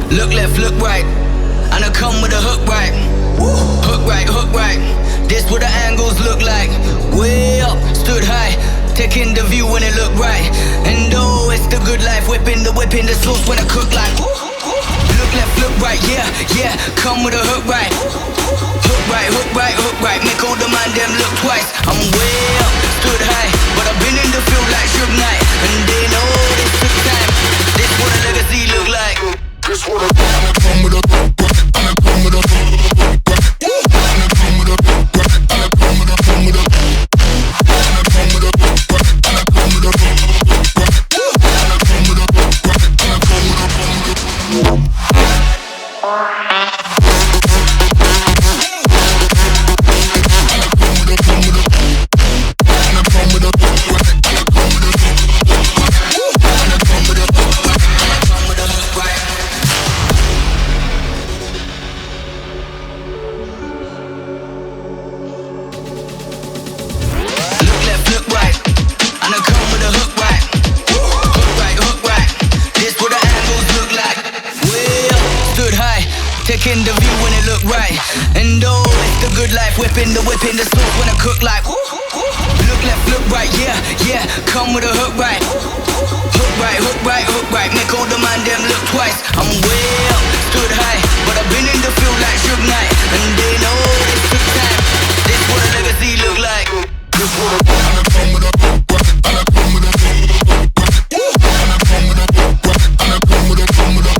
Look left, look right, and I come with a hook right. Hook right, hook right. This what the angles look like. Way up, stood high, taking the view when it look right. And oh, it's the good life, whipping the sauce when I cook like. Look left, look right, yeah, yeah. Come with a hook right. Hook right, hook right, hook right. Make all the man them look twice. I'm way up, stood high, but I've been in the field like Suge Knight. And they know this took time. This what a legacy look like. This what a come with a hook right, and I come with a hook right. And I come with a hook right, and I come with a come with a and I come with a hook right, and I come with a hook right. And I come with a hook right, and I come with a come with a taking the view when it look right. And oh, it's the good life, whipping the sauce when I cook like. Look left, look right, yeah, yeah. Come with a hook right. Hook right, hook right, hook right. Make all the man them look twice. I'm way up, stood high, but I've been in the field like Suge Knight. And they know this took time. This what a legacy look like. This what a and I come with a hook right, and I come with a hook right. And I come with a hook right, and I come with a come with a